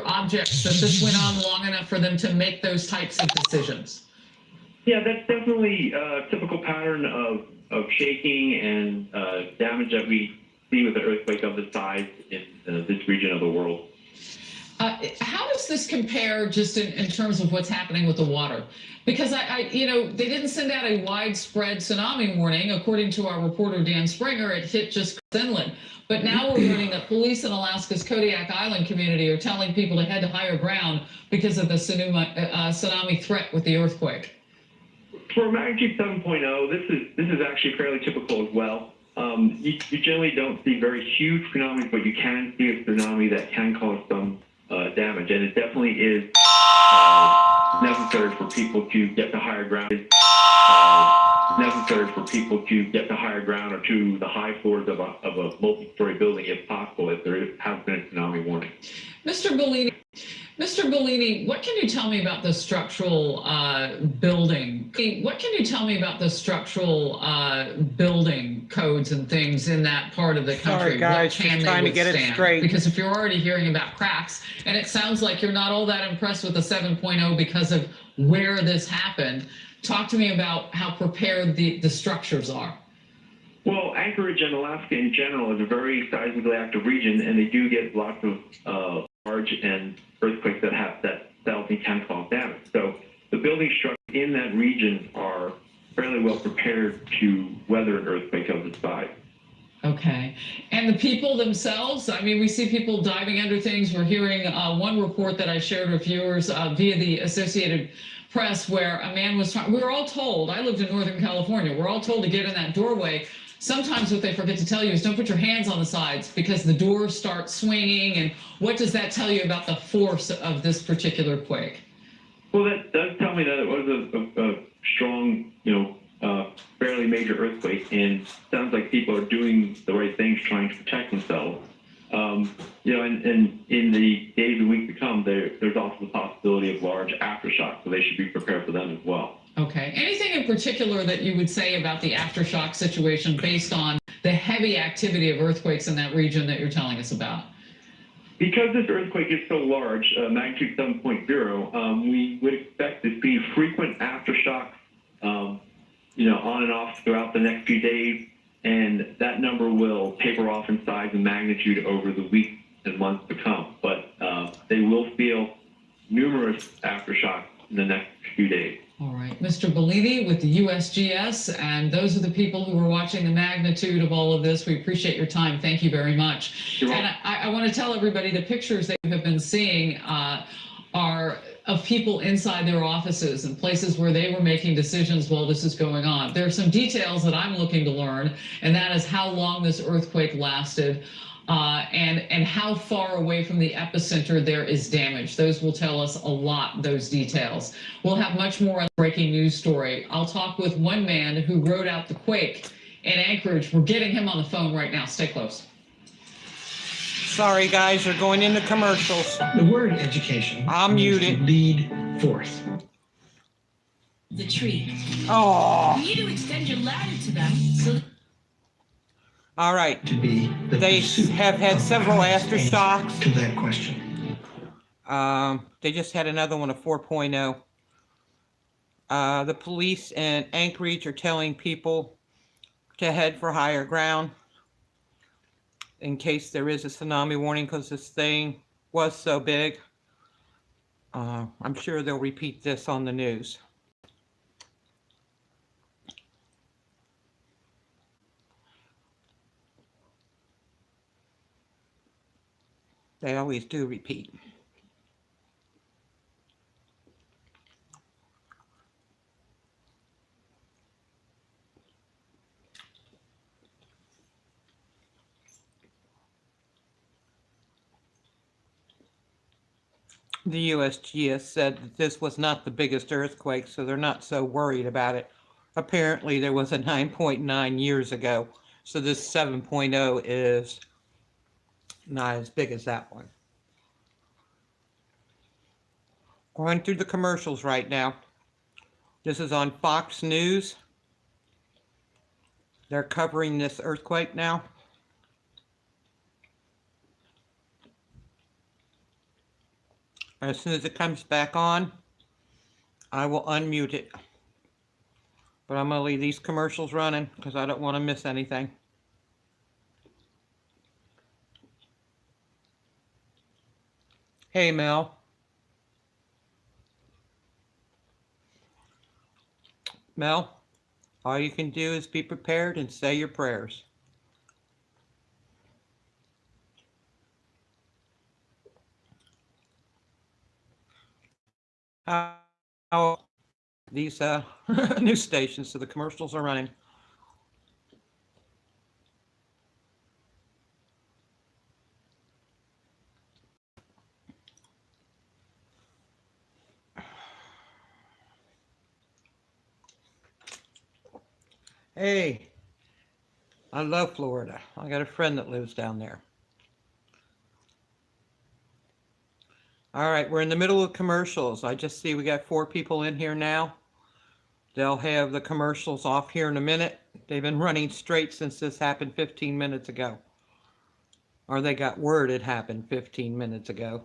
objects that this went on long enough for them to make those types of decisions? Yeah, that's definitely a typical pattern of shaking and damage that we see with an earthquake of this size in this region of the world. How does this compare just in terms of what's happening with the water? Because they didn't send out a widespread tsunami warning. According to our reporter, Dan Springer, it hit just inland. But now we're learning that police in Alaska's Kodiak Island community are telling people to head to higher ground because of the tsunami threat with the earthquake. For magnitude 7.0, this is actually fairly typical as well. You generally don't see very huge tsunamis, but you can see a tsunami that can cause some damage, and it definitely is necessary for people to get to higher ground. Necessary for people to get to higher ground or to the high floors of a multi-story building, if possible, if there has been a tsunami warning. Mr. Bellini, what can you tell me about the structural building? What can you tell me about the structural building codes and things in that part of the country? Sorry, guys, what can just trying to get it straight. Because if you're already hearing about cracks, and it sounds like you're not all that impressed with the 7.0 because of where this happened, talk to me about how prepared the structures are. Well, Anchorage and Alaska in general is a very seismically active region, and they do get lots of large and earthquakes that and can cause damage. So the building structures in that region are fairly well prepared to weather an earthquake of this size. Okay. And the people themselves, I mean, we see people diving under things. We're hearing one report that I shared with viewers via the Associated Press where a man was trying, we were all told, I lived in Northern California, we're all told to get in that doorway. Sometimes what they forget to tell you is don't put your hands on the sides because the doors start swinging. And what does that tell you about the force of this particular quake? Well, that does tell me that it was a strong, fairly major earthquake, and sounds like people are doing the right things, trying to protect themselves. And in the days and weeks to come, there's also the possibility of large aftershocks, so they should be prepared for them as well. Okay. Anything in particular that you would say about the aftershock situation based on the heavy activity of earthquakes in that region that you're telling us about? Because this earthquake is so large, magnitude 7.0, we would expect to see frequent aftershocks, on and off throughout the next few days, and that number will taper off in size and magnitude over the weeks and months to come. But they will feel numerous aftershocks in the next few days. All right. Mr. Bellini with the USGS, and those are the people who are watching the magnitude of all of this. We appreciate your time. Thank you very much. And I want to tell everybody the pictures that you have been seeing are of people inside their offices and places where they were making decisions while this is going on. There are some details that I'm looking to learn, and that is how long this earthquake lasted. And how far away from the epicenter there is damage. Those will tell us a lot, those details. We'll have much more on the breaking news story. I'll talk with one man who rode out the quake in Anchorage. We're getting him on the phone right now. Stay close. Sorry, guys, you're going into commercials. The word education. I'm muted. Lead forth. The tree. Oh. You need to extend your ladder to them so. All right. To be the they have had several aftershocks. To that question. They just had another one, a 4.0. The police in Anchorage are telling people to head for higher ground in case there is a tsunami warning because this thing was so big. I'm sure they'll repeat this on the news. They always do repeat. The USGS said that this was not the biggest earthquake, so they're not so worried about it. Apparently, there was a 9.9 years ago, so this 7.0 is not as big as that one. Going through the commercials right now. This is on Fox News. They're covering this earthquake now. As soon as it comes back on, I will unmute it. But I'm going to leave these commercials running because I don't want to miss anything. Hey, Mel. Mel, all you can do is be prepared and say your prayers. How these news stations, so the commercials are running. Hey, I love Florida. I got a friend that lives down there. All right, we're in the middle of commercials. I just see we got 4 people in here now. They'll have the commercials off here in a minute. They've been running straight since this happened 15 minutes ago. Or they got word it happened 15 minutes ago.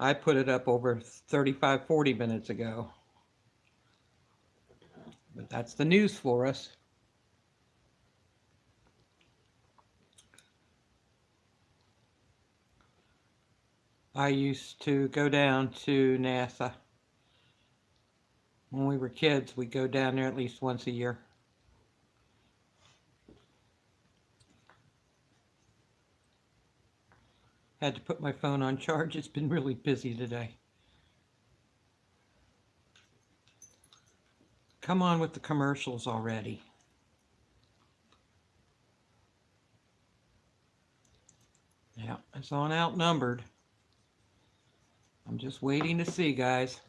I put it up over 35, 40 minutes ago. But that's the news for us. I used to go down to NASA. When we were kids, we'd go down there at least once a year. Had to put my phone on charge. It's been really busy today. Come on with the commercials already. Yeah, it's on outnumbered. I'm just waiting to see, guys.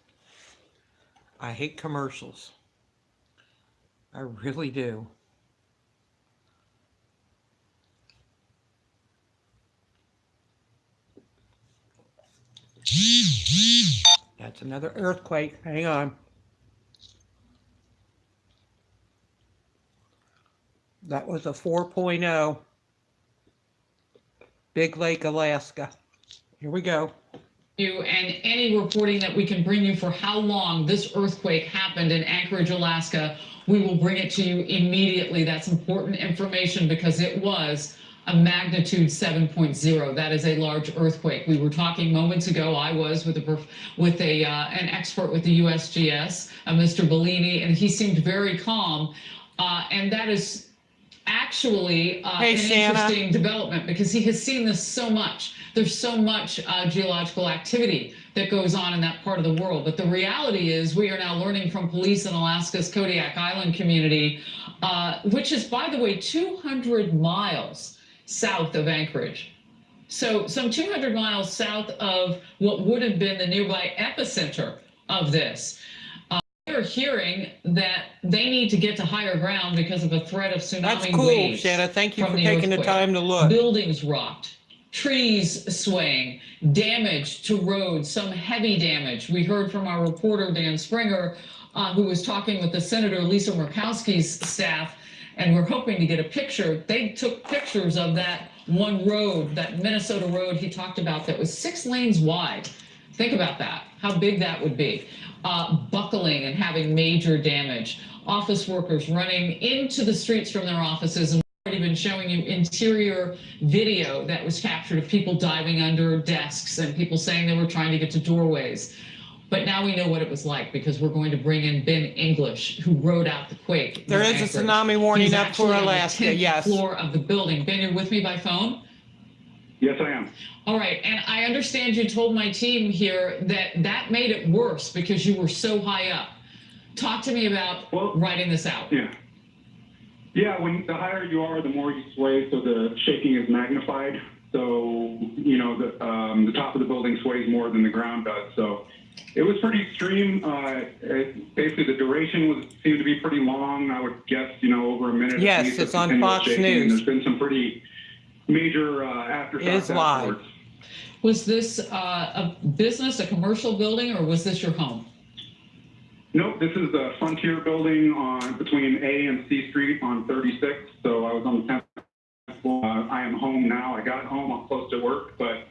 I hate commercials. I really do. That's another earthquake. Hang on. That was a 4.0. Big Lake, Alaska. Here we go. You and any reporting that we can bring you for how long this earthquake happened in Anchorage, Alaska, we will bring it to you immediately. That's important information because it was a magnitude 7.0. That is a large earthquake. We were talking moments ago. I was with an expert with the USGS, Mr. Bellini, and he seemed very calm. And that is actually Hey, an Shanna. interesting development because he has seen this so much. There's so much geological activity that goes on in that part of the world. But the reality is we are now learning from police in Alaska's Kodiak Island community, which is, by the way, 200 miles south of Anchorage. So some 200 miles south of what would have been the nearby epicenter of this. We're hearing that they need to get to higher ground because of a threat of tsunami That's cool, waves. Shanna. Thank you from for the taking the earthquake. time to look. Buildings rocked, trees swaying, damage to roads, some heavy damage. We heard from our reporter, Dan Springer, who was talking with the Senator Lisa Murkowski's staff, and we're hoping to get a picture. They took pictures of that one road, that Minnesota road he talked about that was 6 lanes wide. Think about that, how big that would be. Buckling and having major damage. Office workers running into the streets from their offices. And we've already been showing you interior video that was captured of people diving under desks and people saying they were trying to get to doorways. But now we know what it was like because we're going to bring in Ben English, who rode out the quake. There is a tsunami warning He's up for actually on the Alaska, 10th yes. floor of the building. Ben, you're with me by phone? Yes, I am. All right, and I understand you told my team here that that made it worse because you were so high up. Talk to me about writing this out. Yeah. Yeah, when the higher you are, the more you sway, so the shaking is magnified. So, you know, the top of the building sways more than the ground does. So it was pretty extreme. Basically, the duration seemed to be pretty long. I would guess, you know, over a minute. at Yes, least it's of on continual Fox shaking. News. And there's been some pretty major aftershocks It is live. afterwards. Was this a business, a commercial building, or was this your home? Nope, this is the Frontier building on between A and C Street on 36. So I was on the 10th floor. I am home now. I got home. I'm close to work, but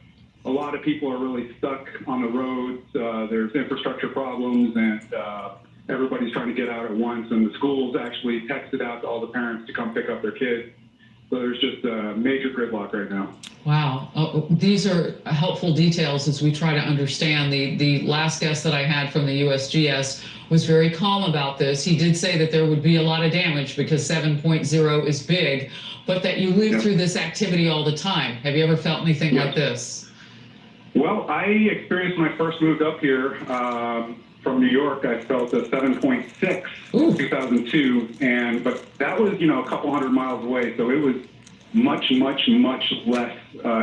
a lot of people are really stuck on the roads. There's infrastructure problems, and everybody's trying to get out at once. And the schools actually texted out to all the parents to come pick up their kids. So there's just a major gridlock right now. Wow. These are helpful details as we try to understand. The last guest that I had from the USGS was very calm about this. He did say that there would be a lot of damage because 7.0 is big, but that you live through this activity all the time. Have you ever felt anything like this? Well, I experienced when I first moved up here from New York. I felt a 7.6 in 2002, but that was, a couple hundred miles away, so it was much, much, much less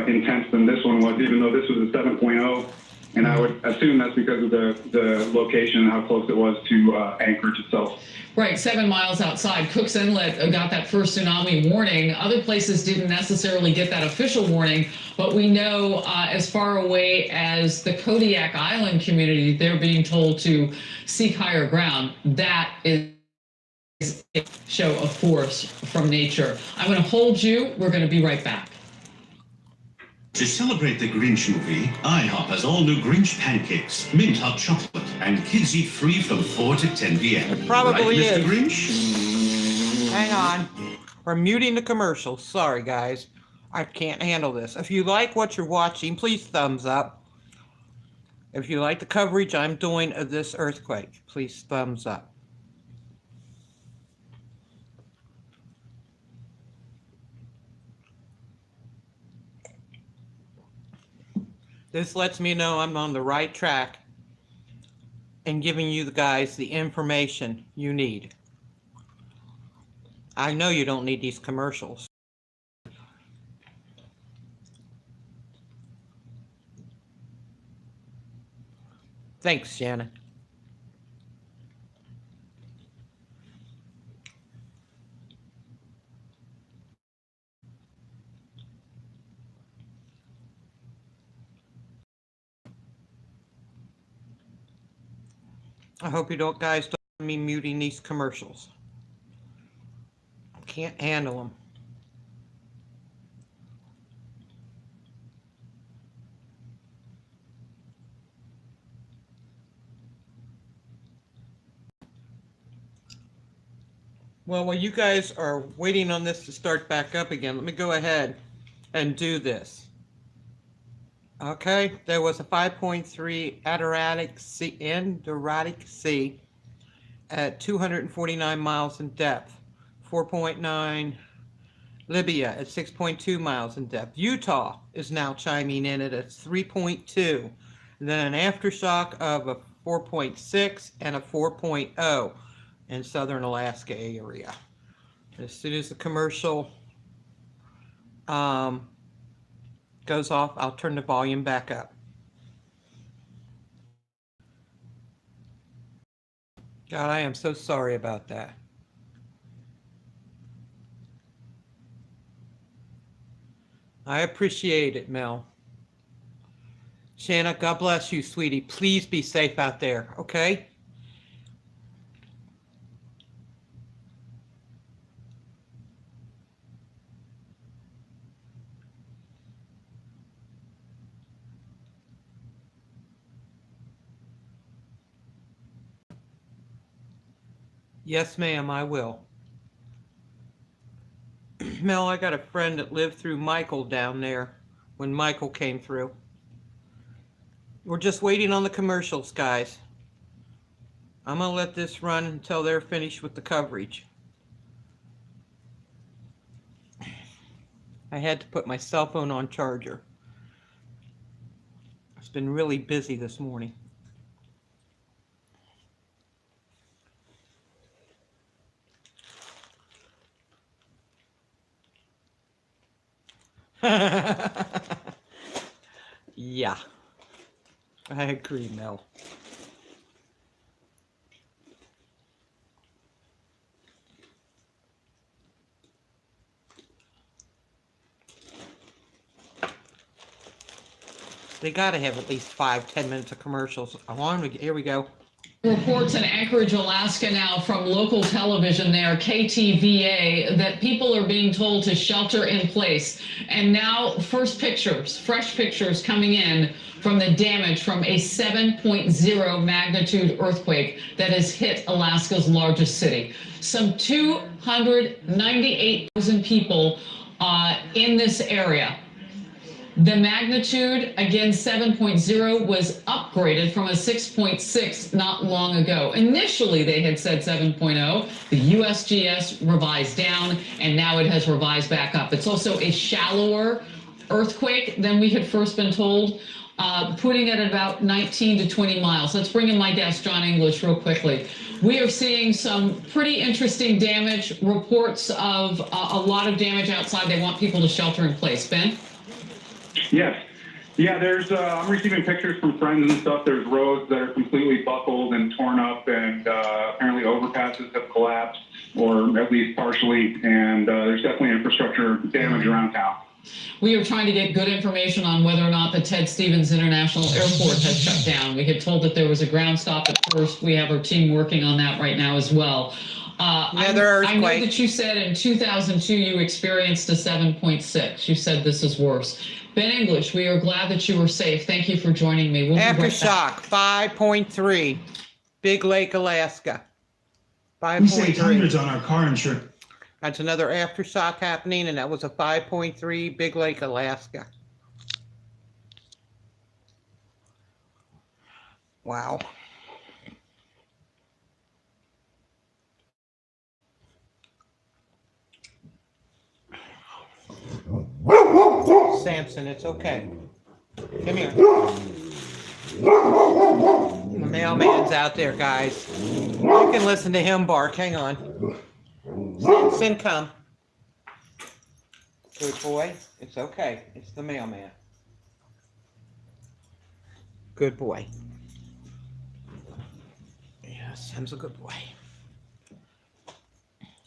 intense than this one was, even though this was a 7.0. And I would assume that's because of the location and how close it was to Anchorage itself. Right, 7 miles outside. Cook's Inlet got that first tsunami warning. Other places didn't necessarily get that official warning, but we know as far away as the Kodiak Island community, they're being told to seek higher ground. That is a show of force from nature. I'm going to hold you. We're going to be right back. To celebrate the Grinch movie, IHOP has all new Grinch pancakes, mint hot chocolate, and kids eat free from 4 to 10 p.m. It probably right, Mr. is. Grinch? Hang on. We're muting the commercials. Sorry, guys. I can't handle this. If you like what you're watching, please thumbs up. If you like the coverage I'm doing of this earthquake, please thumbs up. This lets me know I'm on the right track and giving you guys the information you need. I know you don't need these commercials. Thanks, Shannon. I hope you don't guys don't mind me muting these commercials. Can't handle them. Well, while you guys are waiting on this to start back up again, let me go ahead and do this. Okay, there was a 5.3 Adriatic Sea at 249 miles in depth, 4.9 Libya at 6.2 miles in depth. Utah is now chiming in at a 3.2, and then an aftershock of a 4.6 and a 4.0 in southern Alaska area. As soon as the commercial goes off, I'll turn the volume back up. God, I am so sorry about that. I appreciate it, Mel. Shanna, God bless you, sweetie. Please be safe out there, okay? Yes, ma'am, I will. Mel, I got a friend that lived through Michael down there when Michael came through. We're just waiting on the commercials, guys. I'm going to let this run until they're finished with the coverage. I had to put my cell phone on charger. It's been really busy this morning. Yeah, I agree, Mel. They gotta have at least 5-10 minutes of commercials. I want to. Here we go. Reports in Anchorage, Alaska now from local television there, KTVA, that people are being told to shelter in place. And now first pictures, fresh pictures coming in from the damage from a 7.0 magnitude earthquake that has hit Alaska's largest city. Some 298,000 people in this area. The magnitude, again, 7.0, was upgraded from a 6.6 not long ago. Initially, they had said 7.0. The USGS revised down, and now it has revised back up. It's also a shallower earthquake than we had first been told, putting it at about 19 to 20 miles. Let's bring in my guest, John English, real quickly. We are seeing some pretty interesting damage, reports of a lot of damage outside. They want people to shelter in place. Ben? Yes. Yeah, there's, I'm receiving pictures from friends and stuff. There's roads that are completely buckled and torn up, and apparently overpasses have collapsed, or at least partially, and there's definitely infrastructure damage around town. We are trying to get good information on whether or not the Ted Stevens International Airport has shut down. We had told that there was a ground stop at first. We have our team working on that right now as well. I know that you said in 2002 you experienced a 7.6. You said this is worse. Ben English, we are glad that you were safe. Thank you for joining me. We'll Aftershock, 5.3, Big Lake, Alaska. We saved 5.3. hundreds on our car insurance. That's another aftershock happening, and that was a 5.3, Big Lake, Alaska. Wow. Samson, it's okay. Come here. The mailman's out there, guys. You can listen to him bark. Hang on. Samson, come. Good boy. It's okay. It's the mailman. Good boy. Yes, Sam's a good boy.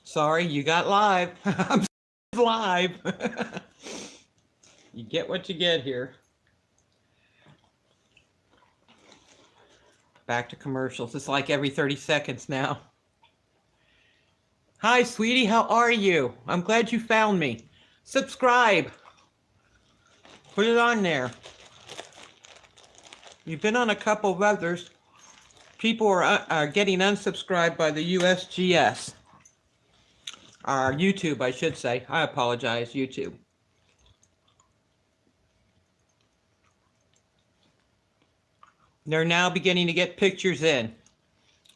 Sorry, you got live. I'm live. You get what you get here. Back to commercials. It's like every 30 seconds now. Hi, sweetie. How are you? I'm glad you found me. Subscribe. Put it on there. You've been on a couple of others. People are getting unsubscribed by the USGS. YouTube, I should say. I apologize, YouTube. They're now beginning to get pictures in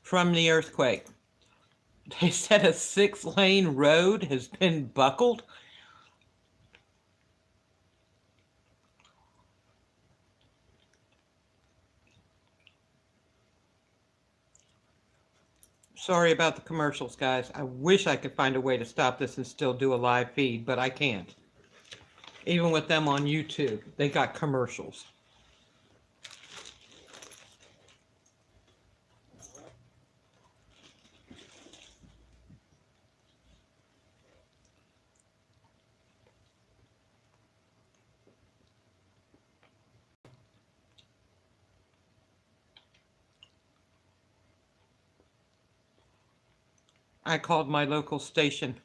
from the earthquake. They said a 6-lane road has been buckled. Sorry about the commercials, guys. I wish I could find a way to stop this and still do a live feed, but I can't. Even with them on YouTube, they got commercials. I called my local station,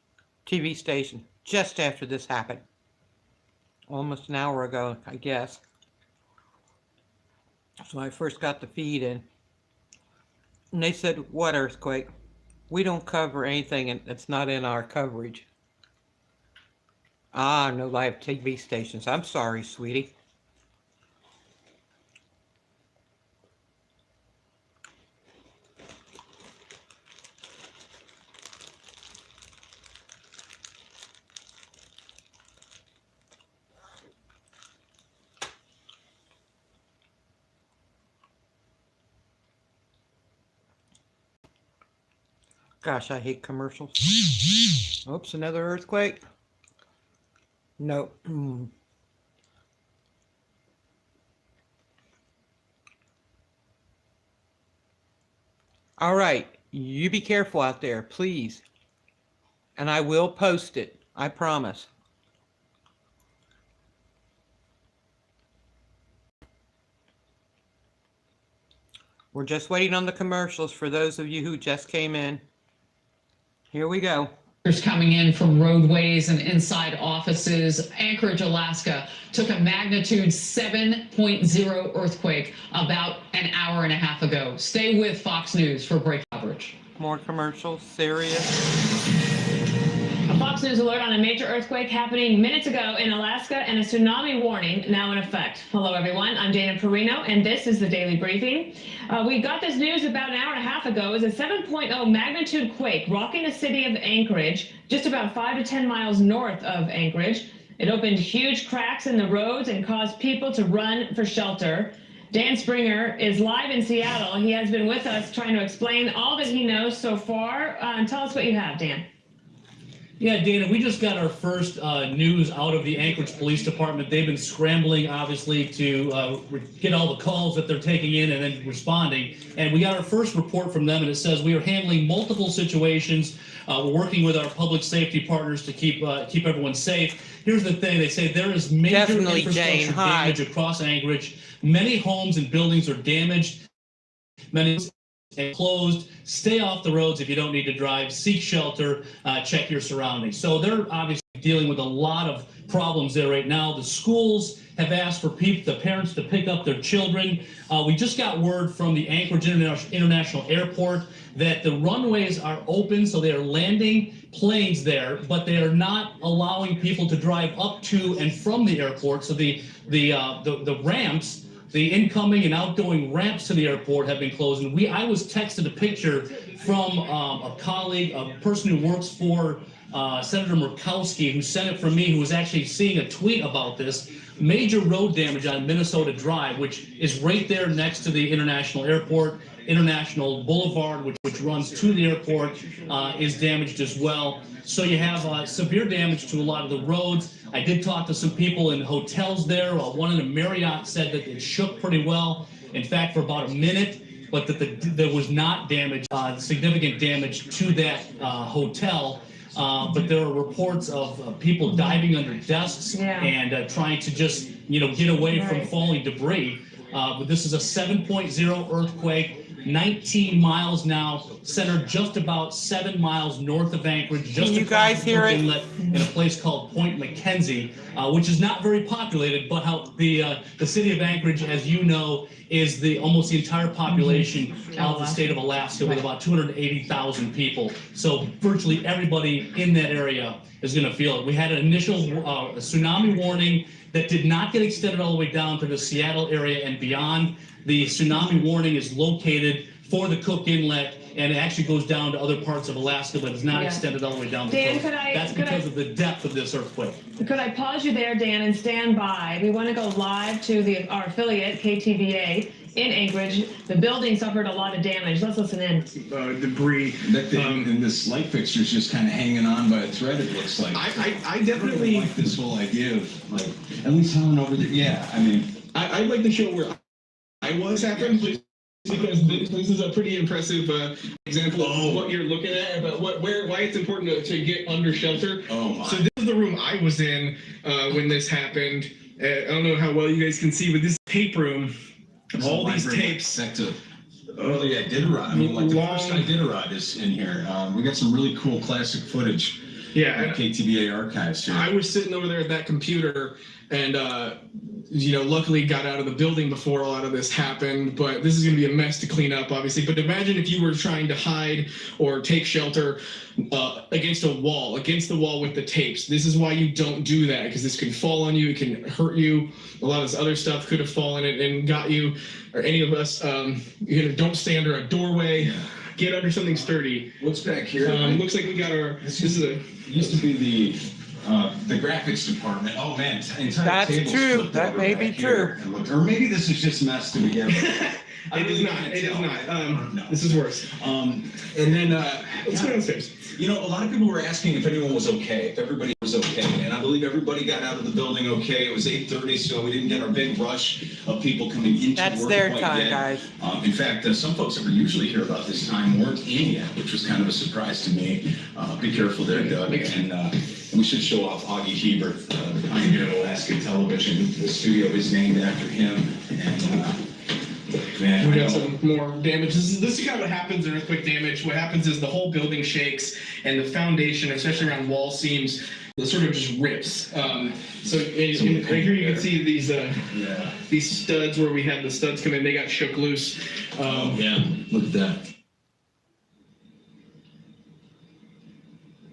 TV station, just after this happened. Almost an hour ago, I guess. So I first got the feed in. And they said, what earthquake? We don't cover anything that's not in our coverage. Ah, no live TV stations. I'm sorry, sweetie. Gosh, I hate commercials. Oops, another earthquake. Nope. All right, you be careful out there, please. And I will post it, I promise. We're just waiting on the commercials for those of you who just came in. Here we go. Coming in from roadways and inside offices. Anchorage, Alaska took a magnitude 7.0 earthquake about an hour and a half ago. Stay with Fox News for break coverage. More commercials, serious. A Fox News alert on a major earthquake happening minutes ago in Alaska and a tsunami warning now in effect. Hello, everyone. I'm Dana Perino, and this is the Daily Briefing. We got this news about an hour and a half ago. It was a 7.0 magnitude quake rocking the city of Anchorage, just about 5 to 10 miles north of Anchorage. It opened huge cracks in the roads and caused people to run for shelter. Dan Springer is live in Seattle. He has been with us trying to explain all that he knows so far. Tell us what you have, Dan. Yeah, Dana, we just got our first news out of the Anchorage Police Department. They've been scrambling, obviously, to get all the calls that they're taking in and then responding. And we got our first report from them, and it says we are handling multiple situations. We're working with our public safety partners to keep everyone safe. Here's the thing. They say there is major infrastructure damage across Anchorage. Many homes and buildings are damaged. Many and closed. Stay off the roads if you don't need to drive. Seek shelter. Check your surroundings. So they're obviously dealing with a lot of problems there right now. The schools have asked for the parents to pick up their children. We just got word from the Anchorage International Airport that the runways are open, so they are landing planes there, but they are not allowing people to drive up to and from the airport. So the ramps, the incoming and outgoing ramps to the airport have been closed. And I was texted a picture from a colleague, a person who works for Senator Murkowski, who sent it from me, who was actually seeing a tweet about this. Major road damage on Minnesota Drive, which is right there next to the International Airport. International Boulevard, which runs to the airport, is damaged as well. So you have severe damage to a lot of the roads. I did talk to some people in hotels there. One in a Marriott said that it shook pretty well, in fact, for about a minute, but that there was not damage, significant damage to that hotel. But there are reports of people diving under desks and trying to just, get away from falling debris. But this is a 7.0 earthquake. 19 miles now, centered just about 7 miles north of Anchorage. Just Can you guys hear it? Inlet in a place called Point McKenzie, which is not very populated, but how the city of Anchorage, as you know, is almost the entire population of the state of Alaska, with about 280,000 people. So virtually everybody in that area is going to feel it. We had an initial tsunami warning that did not get extended all the way down to the Seattle area and beyond. The tsunami warning is located for the Cook Inlet, and it actually goes down to other parts of Alaska, but it's not extended all the way down the coast. That's because of the depth of this earthquake. Could I pause you there, Dan, and stand by? We want to go live to our affiliate, KTVA, in Anchorage. The building suffered a lot of damage. Let's listen in. Debris. That thing and this light fixture is just kind of hanging on by a thread, it looks like. I definitely like this whole idea of, like, at least someone over there. Yeah, I mean, I'd like to show where I was happening, because this is a pretty impressive example of what you're looking at, about why it's important to get under shelter. Oh my. So this is the room I was in when this happened. I don't know how well you guys can see, but this tape room, all these tapes. Back to early Iditarod. I mean, like the first Iditarod is in here. We got some really cool classic footage. Yeah, at KTVA archives here. I was sitting over there at that computer, and luckily got out of the building before a lot of this happened. But this is going to be a mess to clean up, obviously. But imagine if you were trying to hide or take shelter against the wall with the tapes. This is why you don't do that, because this can fall on you. It can hurt you. A lot of this other stuff could have fallen and got you, or any of us. Don't stay under a doorway. Yeah. Get under something sturdy. What's back here? Looks like we got our. This is a. Used to be the graphics department. Oh man, entire that's true. That may be true. Or maybe this is just mess to begin with. It is not. It is not. No. This is worse. And then let's go downstairs. A lot of people were asking if everyone was okay, if everybody was okay, and I believe everybody got out of the building okay. It was 8:30, so we didn't get our big rush of people coming into That's work their quite time, yet. guys. In fact, some folks that were usually here about this time weren't in yet, which was kind of a surprise to me. Be careful there, Doug. And we should show off Augie Hebert, the pioneer of Alaska television. The studio is named after him, and Man, We I got know. some more damage. This is kind of what happens in earthquake damage. What happens is the whole building shakes and the foundation, especially around wall seams, it sort of just rips. Right here you can see these studs where we had the studs come in. They got shook loose. Yeah, look at that.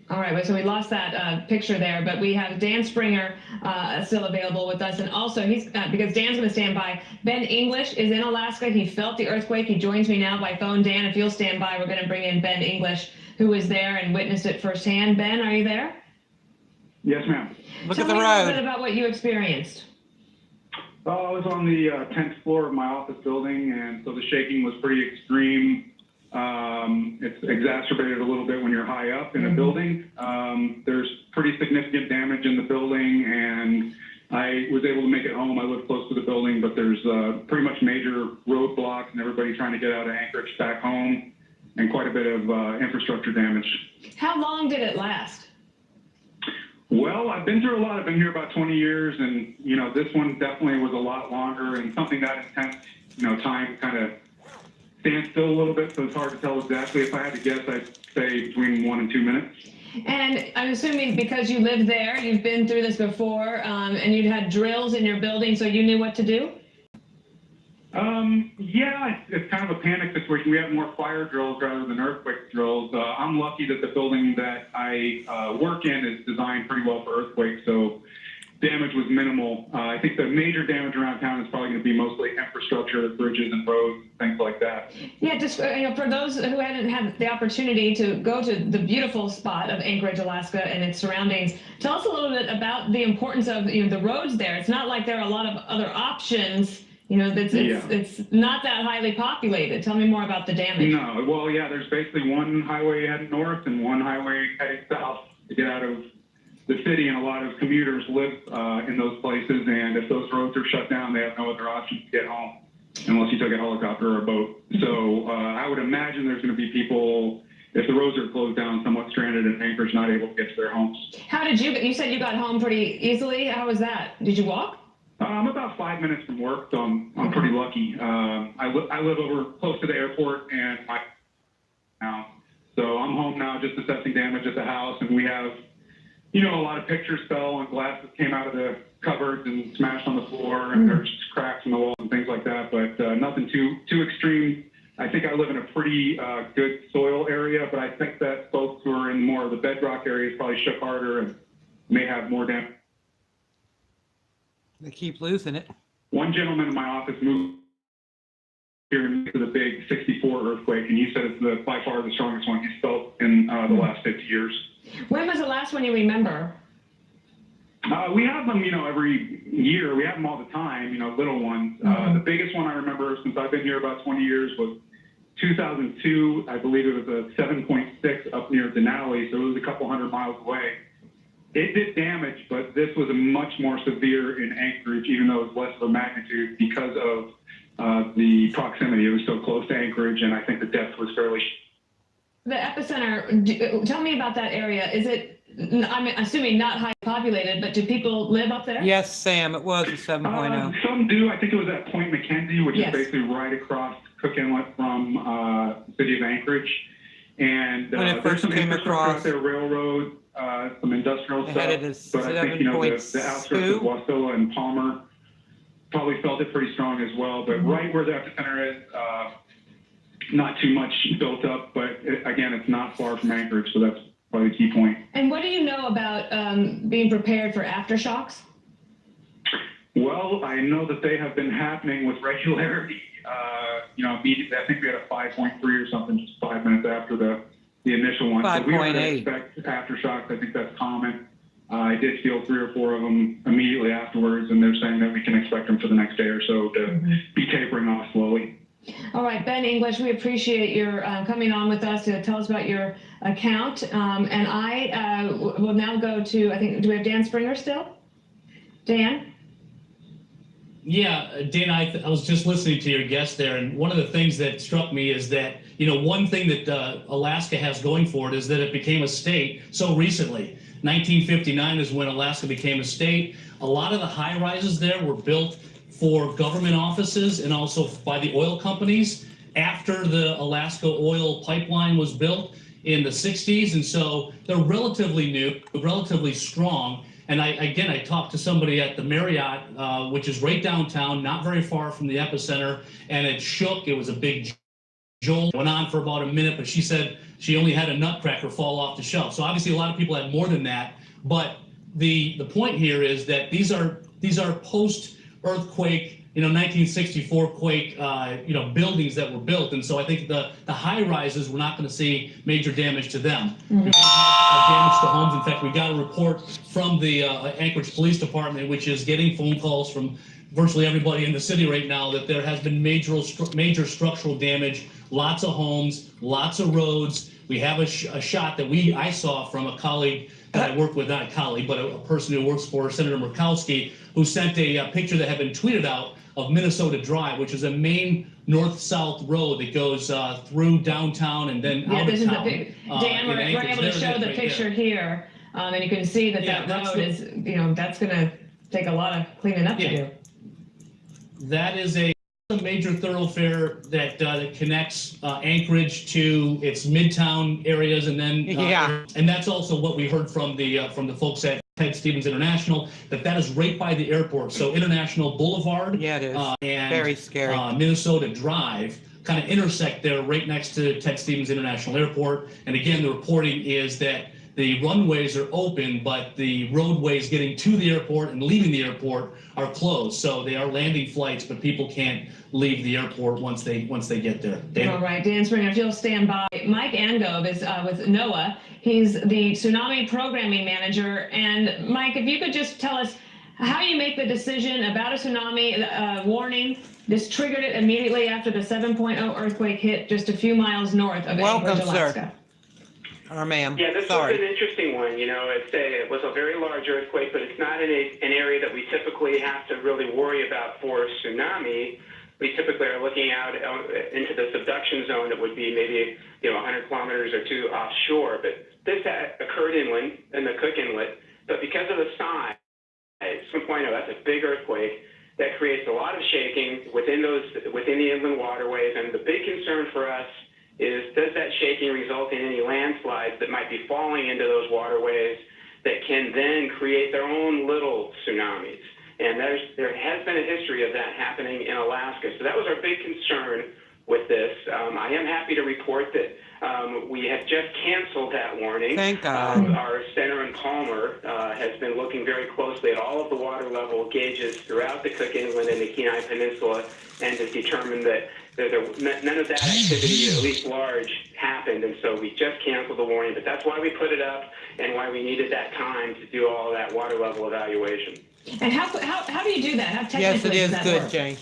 All right, so we lost that picture there, but we have Dan Springer still available with us, and also he's because Dan's going to stand by. Ben English is in Alaska. He felt the earthquake. He joins me now by phone. Dan, if you'll stand by, we're going to bring in Ben English, who was there and witnessed it firsthand. Ben, are you there? Yes, ma'am. Look Tell at the me a little bit road. about what you experienced. I was on the 10th floor of my office building, and so the shaking was pretty extreme. It's exacerbated a little bit when you're high up in a building. There's pretty significant damage in the building, and I was able to make it home. I live close to the building, but there's pretty much major roadblocks and everybody trying to get out of Anchorage back home, and quite a bit of infrastructure damage. How long did it last? Well, I've been through a lot. I've been here about 20 years, and, this one definitely was a lot longer, and something that intense, time kind of stands still a little bit, so it's hard to tell exactly. If I had to guess, I'd say between 1 and 2 minutes. And I'm assuming because you lived there, you've been through this before, and you'd had drills in your building, so you knew what to do? Yeah, it's kind of a panic situation. We have more fire drills rather than earthquake drills. I'm lucky that the building that I work in is designed pretty well for earthquakes, so damage was minimal. I think the major damage around town is probably going to be mostly infrastructure, bridges and roads, things like that. Yeah, just for those who hadn't had the opportunity to go to the beautiful spot of Anchorage, Alaska, and its surroundings, tell us a little bit about the importance of the roads there. It's not like there are a lot of other options. It's not that highly populated. Tell me more about the damage. No, well, yeah, there's basically one highway heading north and one highway heading south to get out of the city, and a lot of commuters live in those places, and if those roads are shut down, they have no other option to get home unless you took a helicopter or a boat. So I would imagine there's going to be people, if the roads are closed down, somewhat stranded in Anchorage, not able to get to their homes. How did you said you got home pretty easily. How was that? Did you walk? I'm about 5 minutes from work, so I'm pretty lucky. I live over close to the airport, and so I'm home now, just assessing damage at the house, and we have, a lot of pictures fell and glasses came out of the cupboards and smashed on the floor, and there's cracks in the walls and things like that, but nothing too extreme. I think I live in a pretty good soil area, but I think that folks who are in more of the bedrock areas probably shook harder and may have more damage. They keep losing it. One gentleman in my office moved here into the big 64 earthquake, and he said it's by far the strongest one he's felt in the last 50 years. When was the last one you remember? We have them, every year. We have them all the time, little ones. The biggest one I remember since I've been here about 20 years was 2002. I believe it was a 7.6 up near Denali, so it was a couple hundred miles away. It did damage, but this was a much more severe in Anchorage, even though it was less of a magnitude because of the proximity. It was so close to Anchorage, and I think the depth was fairly. The epicenter, tell me about that area. Is it, I'm assuming not highly populated, but do people live up there? Yes, Sam, it was a 7.0. Some do. I think it was at Point McKenzie, which Yes. is basically right across Cook Inlet from the city of Anchorage. And When it there's first some came infrastructure across, out there, railroad, some industrial they stuff. had it as But I think, the outskirts of 7.2. Wasilla and Palmer probably felt it pretty strong as well. But right where the epicenter is, not too much built up, but again, it's not far from Anchorage, so that's probably the key point. And what do you know about being prepared for aftershocks? Well, I know that they have been happening with regularity. Immediately, I think we had a 5.3 or something just 5 minutes after the initial one. So we would 5.8. expect aftershocks. I think that's common. I did feel 3 or 4 of them immediately afterwards, and they're saying that we can expect them for the next day or so to be tapering off slowly. All right, Ben English, we appreciate your coming on with us to tell us about your account. And I will now go to, I think, do we have Dan Springer still? Dan? Yeah, Dan, I was just listening to your guest there, and one of the things that struck me is that, one thing that Alaska has going for it is that it became a state so recently. 1959 is when Alaska became a state. A lot of the high rises there were built for government offices and also by the oil companies after the Alaska oil pipeline was built in the 60s. And so they're relatively new, relatively strong. And I talked to somebody at the Marriott, which is right downtown, not very far from the epicenter, and it shook. It was a big jolt. It went on for about a minute, but she said she only had a nutcracker fall off the shelf. So obviously a lot of people had more than that. But the point here is that these are post-earthquake, 1964 quake, buildings that were built. And so I think the high rises, we're not going to see major damage to them. Mm-hmm. We don't have damage to homes. In fact, we got a report from the Anchorage Police Department, which is getting phone calls from virtually everybody in the city right now, that there has been major structural damage, lots of homes, lots of roads. We have a shot that I saw from a colleague that I work with, not a colleague, but a person who works for Senator Murkowski, who sent a picture that had been tweeted out of Minnesota Drive, which is a main north-south road that goes through downtown and then out this of is town. Dan, we're able to show the picture here, and you can see that road is, that's going to take a lot of cleaning up to do. That is a major thoroughfare that connects Anchorage to its midtown areas, and then and that's also what we heard from the folks at Ted Stevens International, that is right by the airport. So International Boulevard, Yeah, it is. and Very scary. Minnesota Drive kind of intersect there right next to Ted Stevens International Airport. And again, the reporting is that the runways are open, but the roadways getting to the airport and leaving the airport are closed. So they are landing flights, but people can't leave the airport once they get there. Dan? All right, Dan Springer, if you'll stand by. Mike Angove is with NOAA. He's the Tsunami Programming Manager. And Mike, if you could just tell us how you make the decision about a tsunami warning. This triggered it immediately after the 7.0 earthquake hit just a few miles north of Anchorage, Alaska. Or ma'am. Yeah, this Sorry. was an interesting one. It was a very large earthquake, but it's not in an area that we typically have to really worry about for tsunami. We typically are looking out into the subduction zone that would be maybe 100 kilometers or two offshore. But this occurred inland in the Cook Inlet. But because of the size, 7.0, that's a big earthquake that creates a lot of shaking within the inland waterways. And the big concern for us is, does that shaking result in any landslides that might be falling into those waterways that can then create their own little tsunamis? And there has been a history of that happening in Alaska. So that was our big concern with this. I am happy to report that we have just canceled that warning. Thank God. Our center in Palmer has been looking very closely at all of the water level gauges throughout the Cook Inlet and the Kenai Peninsula, and has determined that none of that activity, at least large, happened. And so we just canceled the warning. But that's why we put it up and why we needed that time to do all that water level evaluation. And how do you do that? How technically Yes, it is does that good, work? Jane.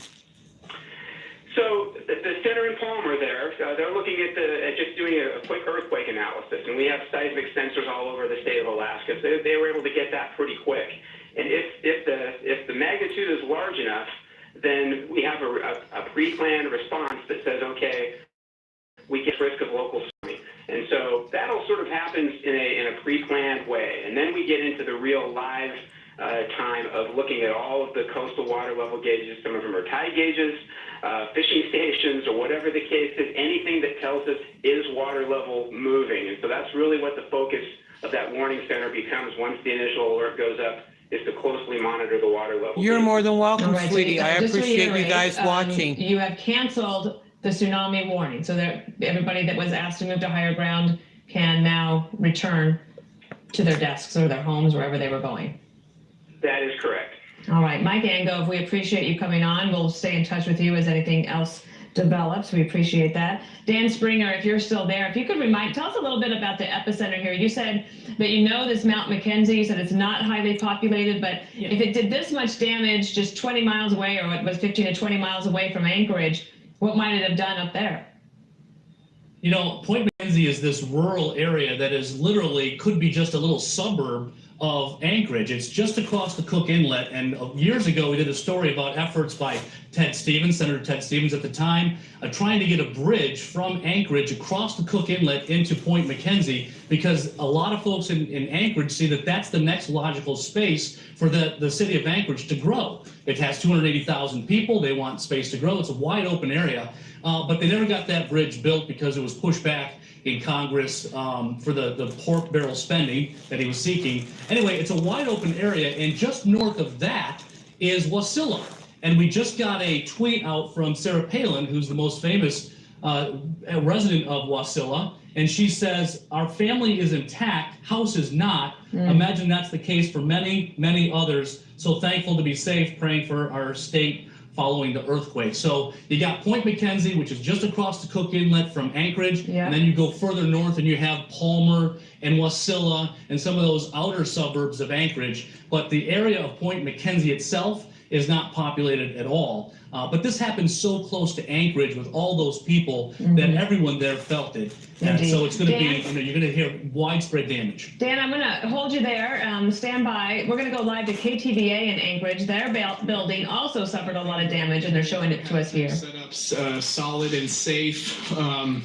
So the center in Palmer there, they're looking at just doing a quick earthquake analysis, and we have seismic sensors all over the state of Alaska, so they were able to get that pretty quick. And if the magnitude is large enough, then we have a pre-planned response that says, okay, we get risk of local tsunami. And so that'll sort of happen in a pre-planned way, and then we get into the real live time of looking at all of the coastal water level gauges. Some of them are tide gauges, fishing stations, or whatever the case is, anything that tells us is water level moving. And so that's really what the focus of that warning center becomes once the initial alert goes up, is to closely monitor the water level. You're more than welcome, All right, so sweetie. I just to appreciate you reiterate, guys watching. You have canceled the tsunami warning, so that everybody that was asked to move to higher ground can now return to their desks or their homes, wherever they were going. That is correct. All right, Mike Angove, we appreciate you coming on. We'll stay in touch with you as anything else develops. We appreciate that. Dan Springer, if you're still there, if you could tell us a little bit about the epicenter here. You said that this Mount McKenzie, you said it's not highly populated, but if it did this much damage just 20 miles away, or it was 15 to 20 miles away from Anchorage, what might it have done up there? Point McKenzie is this rural area that is literally could be just a little suburb of Anchorage. It's just across the Cook Inlet. And years ago, we did a story about efforts by Ted Stevens, Senator Ted Stevens at the time, trying to get a bridge from Anchorage across the Cook Inlet into Point McKenzie, because a lot of folks in Anchorage see that that's the next logical space for the city of Anchorage to grow. It has 280,000 people. They want space to grow. It's a wide open area, but they never got that bridge built because it was pushed back in Congress for the pork barrel spending that he was seeking. Anyway, it's a wide open area, and just north of that is Wasilla. And we just got a tweet out from Sarah Palin, who's the most famous resident of Wasilla, and she says, our family is intact, house is not. Imagine that's the case for many, many others. So thankful to be safe, praying for our state following the earthquake. So you got Point McKenzie, which is just across the Cook Inlet from Anchorage, and then you go further north and you have Palmer and Wasilla and some of those outer suburbs of Anchorage. But the area of Point McKenzie itself is not populated at all. But this happened so close to Anchorage with all those people that everyone there felt it. And so it's going to be, you're going to hear widespread damage. Dan, I'm going to hold you there. Stand by. We're going to go live to KTVA in Anchorage. Their building also suffered a lot of damage, and they're showing it to us here. Set up solid and safe. Have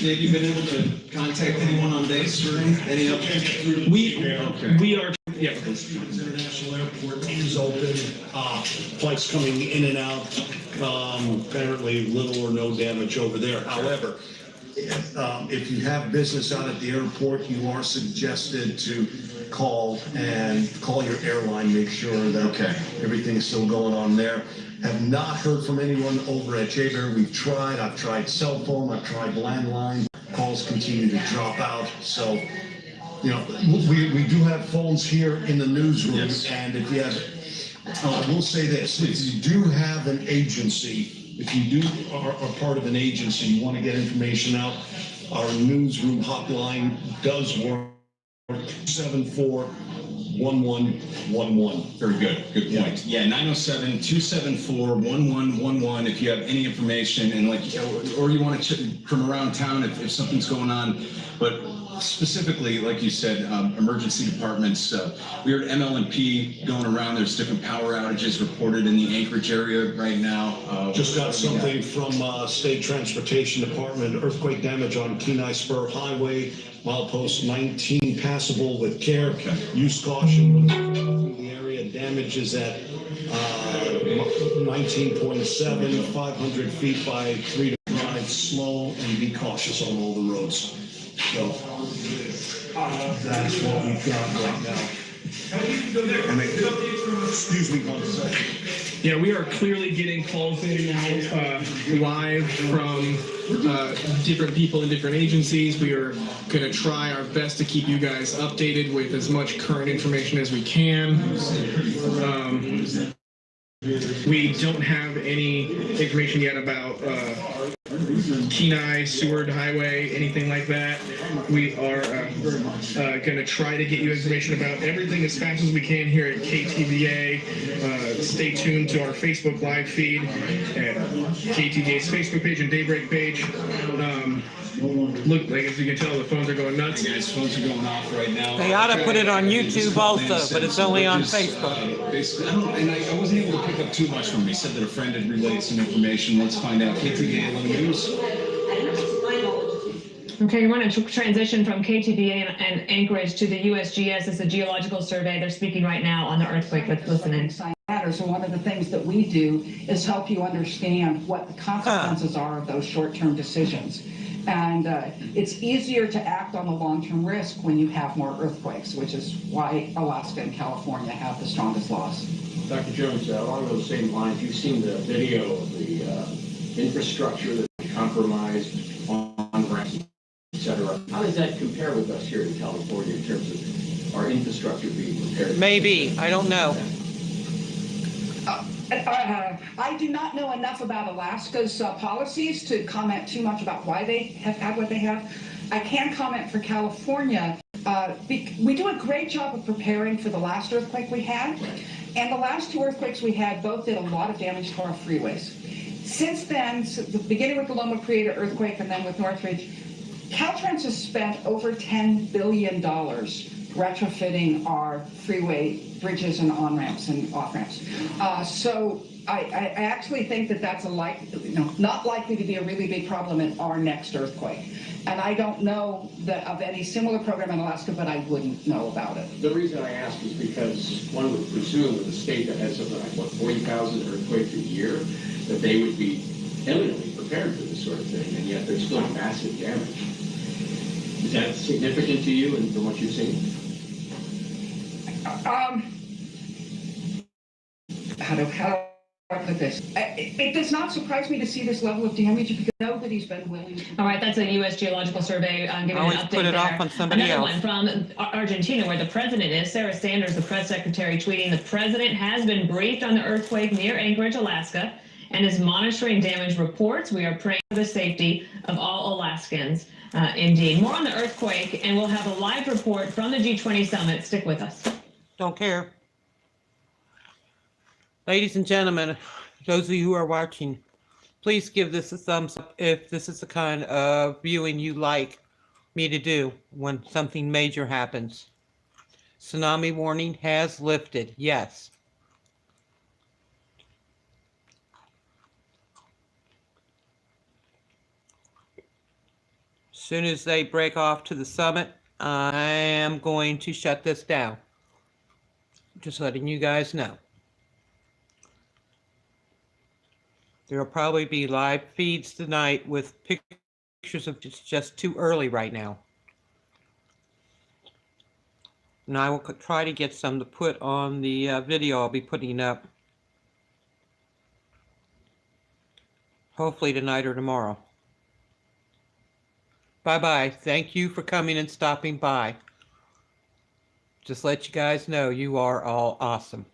you been able to contact anyone on base or any updates? We are. Yeah. International Airport is open. Flights coming in and out. Apparently little or no damage over there. However, if you have business out at the airport, you are suggested to call your airline, make sure that everything is still going on there. Have not heard from anyone over at JBER. I've tried cell phone, I've tried landline. Calls continue to drop out. So, we do have phones here in the newsroom, and if you have, I will say this, if you do have an agency, if you are part of an agency, you want to get information out, our newsroom hotline does work, 274-1111. Very good. Good point. Yeah, 907-274-1111 if you have any information and or you want to from around town if something's going on. But specifically, like you said, emergency departments, we heard ML&P going around. There's different power outages reported in the Anchorage area right now. Just got something from State Transportation Department, earthquake damage on Kenai Spur Highway, milepost 19 passable with care. Use caution in the area. Damage is at 19.7, 500 feet by 3 to 5. Slow and be cautious on all the roads. So that's what we've got right now. Excuse me 1 second. Yeah, we are clearly getting calls in now live from different people in different agencies. We are going to try our best to keep you guys updated with as much current information as we can. We don't have any information yet about Kenai, Seward Highway, anything like that. We are going to try to get you information about everything as fast as we can here at KTVA. Stay tuned to our Facebook live feed and KTVA's Facebook page and Daybreak page. Look, like as you can tell, the phones are going nuts. Guys, phones are going off right now. They ought to put it on YouTube also, but it's only on Facebook. Basically, I wasn't able to pick up too much from him. He said that a friend had relayed some information. Let's find out. KTVA 11 News. Okay, we want to transition from KTVA and Anchorage to the USGS. It's a geological survey. They're speaking right now on the earthquake. Let's listen in. Matters, and one of the things that we do is help you understand what the consequences are of those short-term decisions. And it's easier to act on the long-term risk when you have more earthquakes, which is why Alaska and California have the strongest loss. Dr. Jones, along those same lines, you've seen the video of the infrastructure that's compromised on ramps, et cetera. How does that compare with us here in California in terms of our infrastructure being repaired? Maybe. I don't know. I do not know enough about Alaska's policies to comment too much about why they have had what they have. I can comment for California. We do a great job of preparing for the last earthquake we had. And the last 2 earthquakes we had both did a lot of damage to our freeways. Since then, beginning with the Loma Prieta earthquake and then with Northridge, Caltrans has spent over $10 billion retrofitting our freeway bridges and on-ramps and off-ramps. So I actually think that that's not likely to be a really big problem in our next earthquake. And I don't know of any similar program in Alaska, but I wouldn't know about it. The reason I ask is because one would presume with a state that has something like, 40,000 earthquakes a year, that they would be eminently prepared for this sort of thing, and yet there's still massive damage. Is that significant to you and from what you've seen? How do I put this? It does not surprise me to see this level of damage because nobody's been willing to. All right, that's a U.S. Geological Survey giving an Always update put it there. off on somebody Another else. one from Argentina, where the president is. Sarah Sanders, the press secretary, tweeting, "The president has been briefed on the earthquake near Anchorage, Alaska, and is monitoring damage reports. We are praying for the safety of all Alaskans." Indeed. More on the earthquake, and we'll have a live report from the G20 summit. Stick with us. Don't care. Ladies and gentlemen, those of you who are watching, please give this a thumbs up if this is the kind of viewing you like me to do when something major happens. Tsunami warning has lifted, yes. As soon as they break off to the summit, I am going to shut this down. Just letting you guys know. There will probably be live feeds tonight with pictures of just too early right now. And I will try to get some to put on the video I'll be putting up. Hopefully tonight or tomorrow. Bye-bye. Thank you for coming and stopping by. Just let you guys know you are all awesome.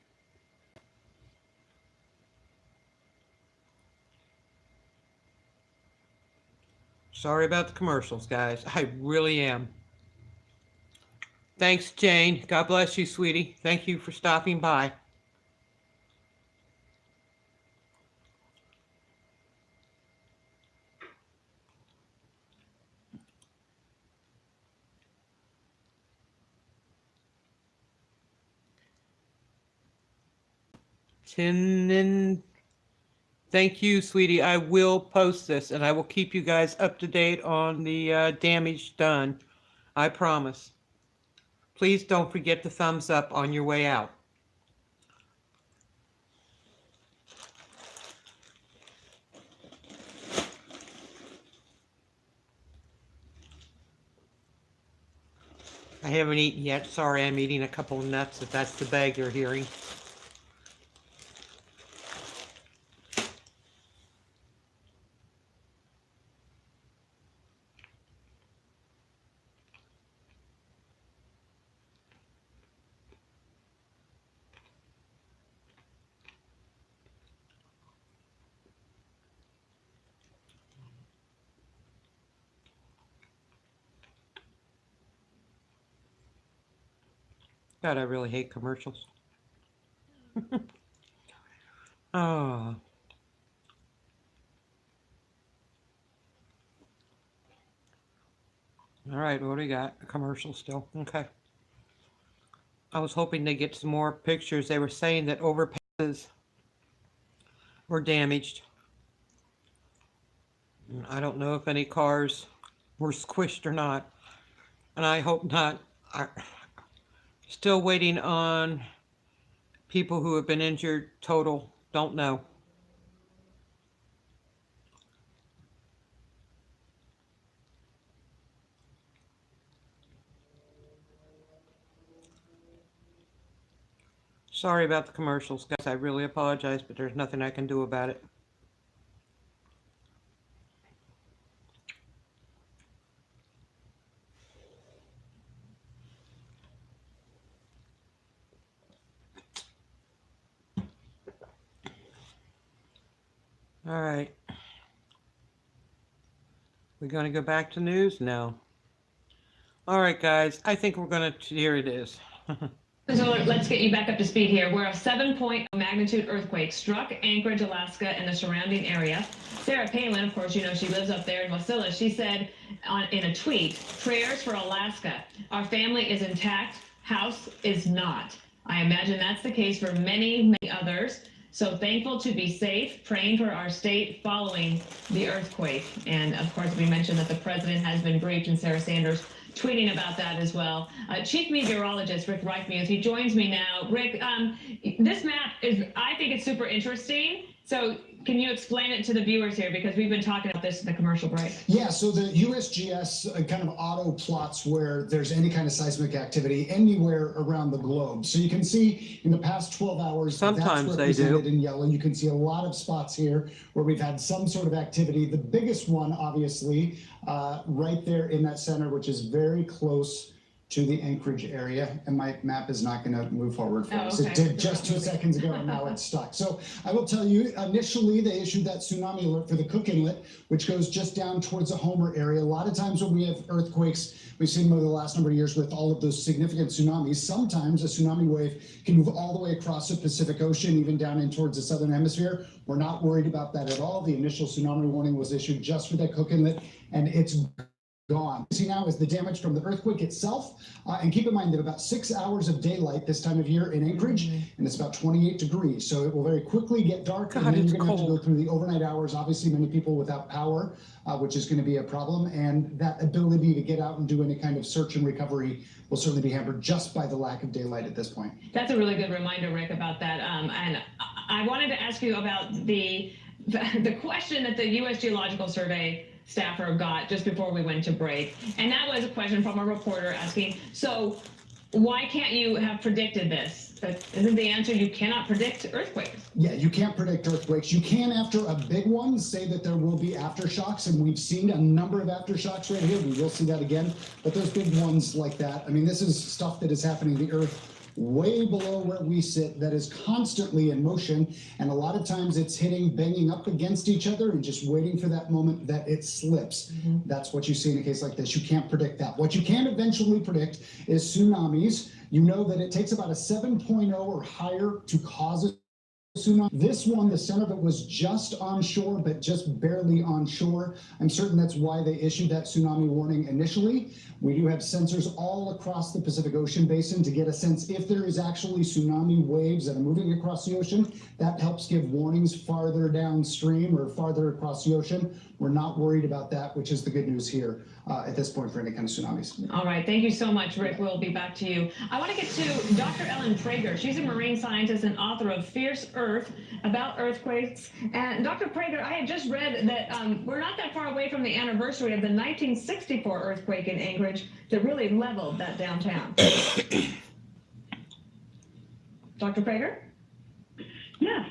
Sorry about the commercials, guys. I really am. Thanks, Jane. God bless you, sweetie. Thank you for stopping by. Thank you, sweetie. I will post this and I will keep you guys up to date on the damage done. I promise. Please don't forget the thumbs up on your way out. I haven't eaten yet. Sorry, I'm eating a couple of nuts if that's the bag you're hearing. God, I really hate commercials. Oh. All right, what do we got? A commercial still. Okay. I was hoping to get some more pictures. They were saying that overpasses were damaged. I don't know if any cars were squished or not. And I hope not. Still waiting on people who have been injured total. Don't know. Sorry about the commercials, guys. I really apologize, but there's nothing I can do about it. All right. We're going to go back to news? No. All right, guys. I think we're going to... Here it is. So let's get you back up to speed here. Where a 7.0 magnitude earthquake struck Anchorage, Alaska, and the surrounding area. Sarah Palin, of course, you know, she lives up there in Wasilla. She said in a tweet, prayers for Alaska. Our family is intact, house is not. I imagine that's the case for many, many others. So thankful to be safe, praying for our state following the earthquake. And of course, we mentioned that the president has been briefed, and Sarah Sanders tweeting about that as well. Chief Meteorologist Rick Reichmuth, he joins me now. Rick, this map is, I think it's super interesting. So can you explain it to the viewers here? Because we've been talking about this in the commercial break. Yeah, so the USGS kind of auto plots where there's any kind of seismic activity anywhere around the globe. So you can see in the past 12 hours, Sometimes that's they do. represented in yellow. You can see a lot of spots here where we've had some sort of activity. The biggest one, obviously, right there in that center, which is very close to the Anchorage area, and my map is not going to move forward for us. okay. It did just 2 seconds ago, and now it's stuck. So I will tell you, initially they issued that tsunami alert for the Cook Inlet, which goes just down towards the Homer area. A lot of times when we have earthquakes, we've seen them over the last number of years with all of those significant tsunamis. Sometimes a tsunami wave can move all the way across the Pacific Ocean, even down in towards the southern hemisphere. We're not worried about that at all. The initial tsunami warning was issued just for that Cook Inlet, and it's gone. See now is the damage from the earthquake itself, and keep in mind that about 6 hours of daylight this time of year in Anchorage, and it's about 28 degrees, so it will very quickly get dark, and then you're going to have to go through the overnight hours. Obviously, many people without power, which is going to be a problem, and that ability to get out and do any kind of search and recovery will certainly be hampered just by the lack of daylight at this point. That's a really good reminder, Rick, about that. And I wanted to ask you about the question that the U.S. Geological Survey staffer got just before we went to break. And that was a question from a reporter asking, so why can't you have predicted this? Isn't the answer you cannot predict earthquakes? Yeah, you can't predict earthquakes. You can, after a big one, say that there will be aftershocks, and we've seen a number of aftershocks right here. We will see that again. But those big ones like that, I mean, this is stuff that is happening to the earth way below where we sit that is constantly in motion, and a lot of times it's banging up against each other and just waiting for that moment that it slips. That's what you see in a case like this. You can't predict that. What you can eventually predict is tsunamis. You know that it takes about a 7.0 or higher to cause a tsunami. This one, the center of it was just onshore, but just barely onshore. I'm certain that's why they issued that tsunami warning initially. We do have sensors all across the Pacific Ocean basin to get a sense if there is actually tsunami waves that are moving across the ocean. That helps give warnings farther downstream or farther across the ocean. We're not worried about that, which is the good news here at this point for any kind of tsunamis. All right. Thank you so much, Rick. We'll be back to you. I want to get to Dr. Ellen Prager. She's a marine scientist and author of Fierce Earth about earthquakes. And Dr. Prager, I had just read that we're not that far away from the anniversary of the 1964 earthquake in Anchorage that really leveled that downtown. Dr. Prager? Yes.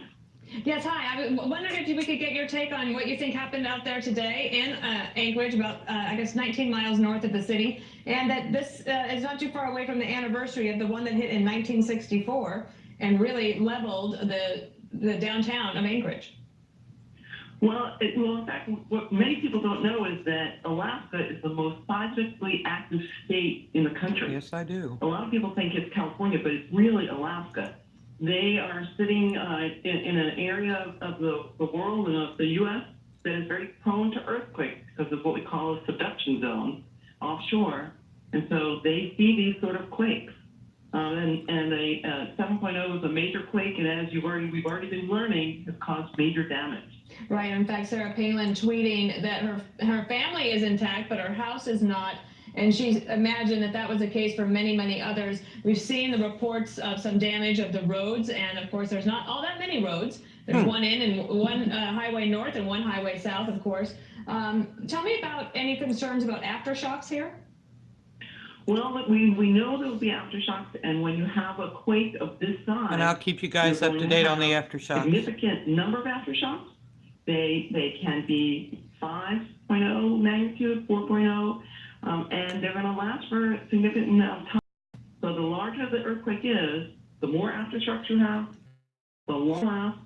Yes, hi. I wondered if we could get your take on what you think happened out there today in Anchorage, about, I guess, 19 miles north of the city, and that this is not too far away from the anniversary of the one that hit in 1964 and really leveled the downtown of Anchorage. Well, in fact, what many people don't know is that Alaska is the most seismically active state in the country. Yes, I do. A lot of people think it's California, but it's really Alaska. They are sitting in an area of the world and of the U.S. that is very prone to earthquakes because of what we call a subduction zone offshore. And so they see these sort of quakes. And a 7.0 is a major quake, and as we've already been learning, has caused major damage. Right. In fact, Sarah Palin tweeting that her family is intact, but her house is not. And she imagined that was the case for many, many others. We've seen the reports of some damage of the roads, and of course, there's not all that many roads. There's one in and one highway north and one highway south, of course. Tell me about any concerns about aftershocks here. Well, we know there will be aftershocks, and when you have a quake of this size, And I'll keep you guys up to date on the aftershocks. Significant number of aftershocks. They can be 5.0 magnitude, 4.0. And they're going to last for a significant amount of time. So the larger the earthquake is, the more aftershocks you have, the longer last,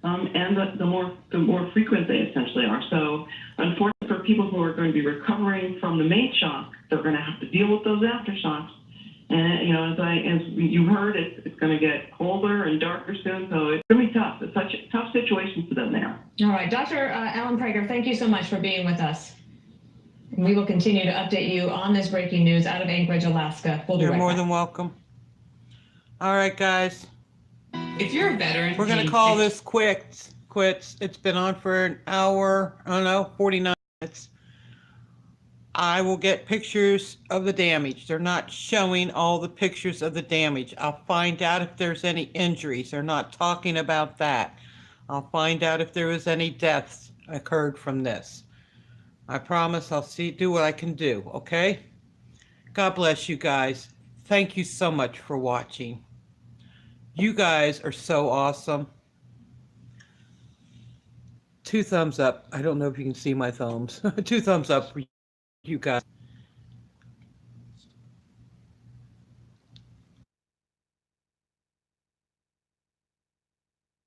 and the more frequent they essentially are. So unfortunately for people who are going to be recovering from the main shock, they're going to have to deal with those aftershocks. And as you heard, it's going to get colder and darker soon, so it's going to be tough. It's such a tough situation for them there. All right, Dr. Ellen Prager, thank you so much for being with us. We will continue to update you on this breaking news out of Anchorage, Alaska. We'll be You're right more back. than welcome. All right, guys. If you're a veteran, We're going to call this quits. It's been on for an hour, I don't know, 49 minutes. I will get pictures of the damage. They're not showing all the pictures of the damage. I'll find out if there's any injuries. They're not talking about that. I'll find out if there was any deaths occurred from this. I promise I'll do what I can do, okay? God bless you guys. Thank you so much for watching. You guys are so awesome. 2 thumbs up. I don't know if you can see my thumbs. 2 thumbs up for you guys.